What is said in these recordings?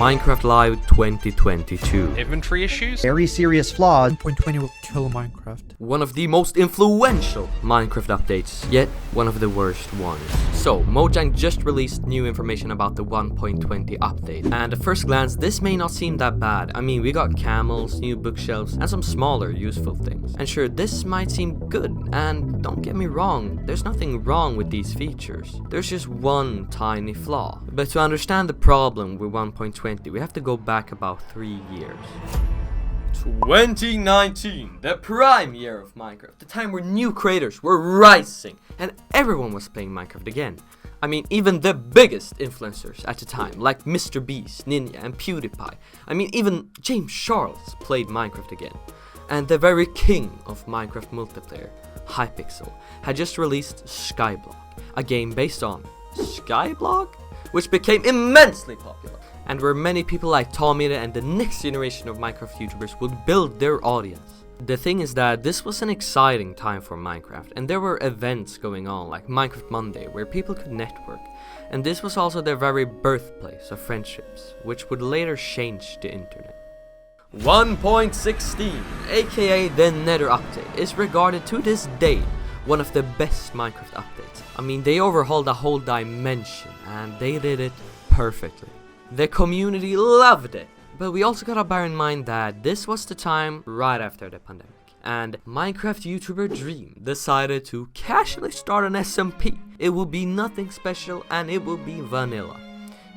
Minecraft Live 2022. Inventory issues? Very serious flaws. 1.20 will kill Minecraft. One of the most influential Minecraft updates, yet one of the worst ones. So, Mojang just released new information about the 1.20 update, and at first glance, this may not seem that bad. I mean, we got camels, new bookshelves, and some smaller useful things. And sure, this might seem good, and don't get me wrong, there's nothing wrong with these features. There's just one tiny flaw. But to understand the problem with 1.20, we have to go back about 3 years. 2019, the prime year of Minecraft, the time where new creators were rising and everyone was playing Minecraft again. I mean, even the biggest influencers at the time, like Mr. Beast, Ninja, and PewDiePie. I mean, even James Charles played Minecraft again. And the very king of Minecraft multiplayer, Hypixel, had just released Skyblock, a game based on Skyblock, which became immensely popular, and where many people like TommyInnit and the next generation of Minecraft YouTubers would build their audience. The thing is that this was an exciting time for Minecraft, and there were events going on like Minecraft Monday where people could network, and this was also the very birthplace of friendships, which would later change the internet. 1.16, aka the Nether update, is regarded to this day one of the best Minecraft updates. I mean, they overhauled a whole dimension and they did it perfectly. The community loved it, but we also gotta bear in mind that this was the time right after the pandemic, and Minecraft YouTuber Dream decided to casually start an SMP. It would be nothing special and it would be vanilla.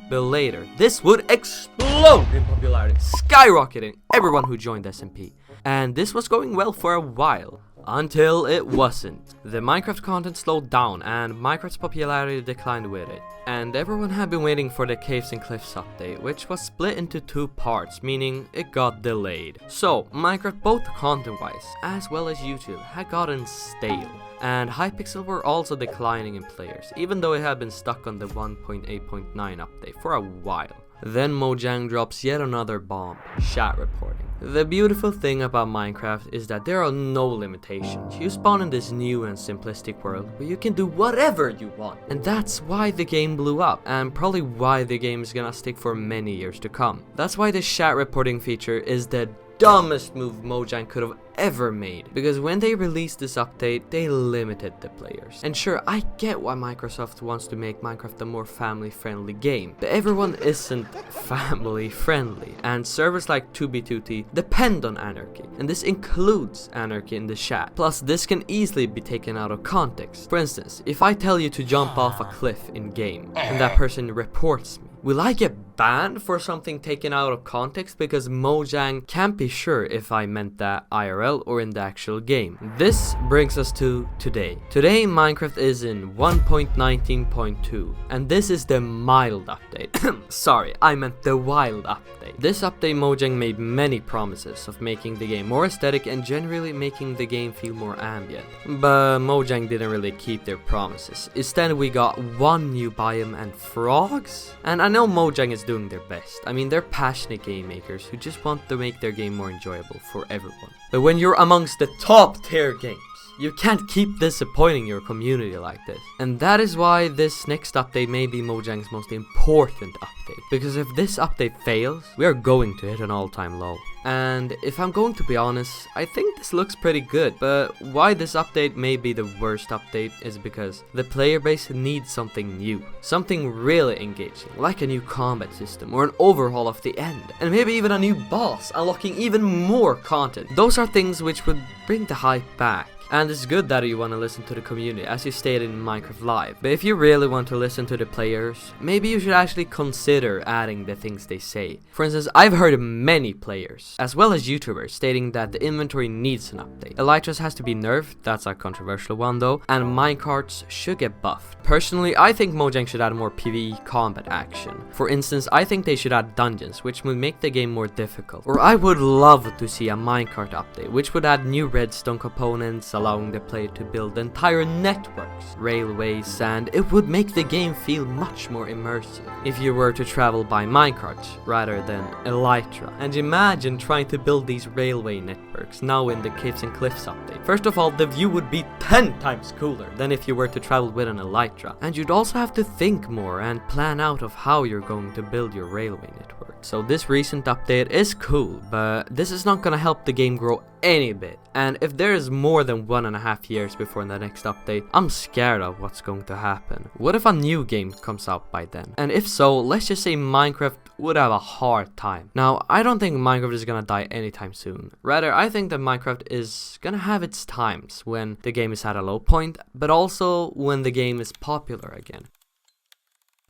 But later, this would explode in popularity, skyrocketing everyone who joined SMP. And this was going well for a while, until it wasn't. The Minecraft content slowed down and Minecraft's popularity declined with it. And everyone had been waiting for the Caves and Cliffs update, which was split into 2 parts, meaning it got delayed. So, Minecraft, both content-wise as well as YouTube, had gotten stale. And Hypixel were also declining in players, even though it had been stuck on the 1.8.9 update for a while. Then Mojang drops yet another bomb, chat reporting. The beautiful thing about Minecraft is that there are no limitations. You spawn in this new and simplistic world where you can do whatever you want. And that's why the game blew up, and probably why the game is gonna stick for many years to come. That's why the chat reporting feature is the dumbest move Mojang could have ever made, because when they released this update, they limited the players. And sure, I get why Microsoft wants to make Minecraft a more family-friendly game, but everyone isn't family-friendly, and servers like 2b2t depend on anarchy, and this includes anarchy in the chat. Plus, this can easily be taken out of context. For instance, if I tell you to jump off a cliff in-game, and that person reports me, will I get banned for something taken out of context because Mojang can't be sure if I meant that IRL or in the actual game? This brings us to today. Today, Minecraft is in 1.19.2, and this is the mild update. Sorry, I meant the wild update. This update, Mojang made many promises of making the game more aesthetic and generally making the game feel more ambient. But Mojang didn't really keep their promises. Instead, we got one new biome and frogs? And I know Mojang is doing their best. I mean, they're passionate game makers who just want to make their game more enjoyable for everyone. But when you're amongst the top tier games, you can't keep disappointing your community like this. And that is why this next update may be Mojang's most important update. Because if this update fails, we are going to hit an all-time low. And if I'm going to be honest, I think this looks pretty good, but why this update may be the worst update is because the player base needs something new, something really engaging, like a new combat system or an overhaul of the end, and maybe even a new boss unlocking even more content. Those are things which would bring the hype back. And it's good that you want to listen to the community, as you stated in Minecraft Live. But if you really want to listen to the players, maybe you should actually consider adding the things they say. For instance, I've heard many players, as well as YouTubers, stating that the inventory needs an update. Elytras has to be nerfed, that's a controversial one though, and minecarts should get buffed. Personally, I think Mojang should add more PvE combat action. For instance, I think they should add dungeons, which would make the game more difficult. Or I would love to see a minecart update, which would add new redstone components, allowing the player to build entire networks, railways, and it would make the game feel much more immersive if you were to travel by minecart rather than elytra. And imagine trying to build these railway networks now in the Caves and Cliffs update. First of all, the view would be 10 times cooler than if you were to travel with an elytra, and you'd also have to think more and plan out of how you're going to build your railway network. So this recent update is cool, but this is not gonna help the game grow any bit. And if there is more than 1.5 years before the next update, I'm scared of what's going to happen. What if a new game comes out by then? And if so, let's just say Minecraft would have a hard time. Now, I don't think Minecraft is gonna die anytime soon. Rather, I think that Minecraft is gonna have its times when the game is at a low point, but also when the game is popular again.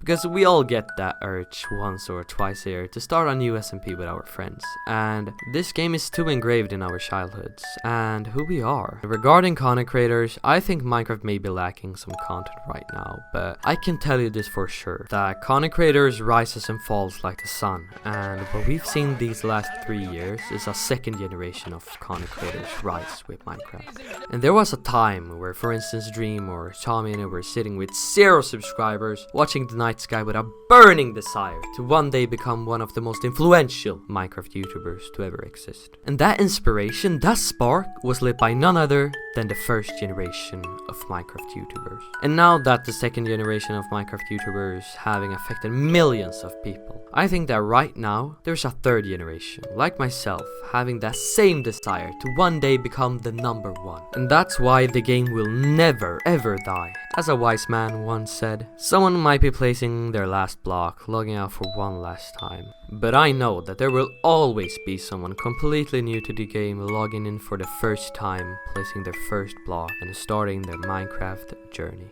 Because we all get that urge once or twice a year to start a new SMP with our friends, and this game is too engraved in our childhoods and who we are. Regarding content creators, I think Minecraft may be lacking some content right now, but I can tell you this for sure, that content creators rises and falls like the sun, and what we've seen these last 3 years is a second generation of content creators rise with Minecraft. And there was a time where, for instance, Dream or TommyInnit were sitting with 0 subscribers, watching the night sky with a burning desire to one day become one of the most influential Minecraft YouTubers to ever exist. And that inspiration, that spark, was lit by none other than the first generation of Minecraft YouTubers. And now that the second generation of Minecraft YouTubers having affected millions of people, I think that right now there's a third generation, like myself, having that same desire to one day become the #1. And that's why the game will never ever die. As a wise man once said, someone might be placing their last block, logging out for one last time. But I know that there will always be someone completely new to the game logging in for the first time, placing their first block and starting their Minecraft journey.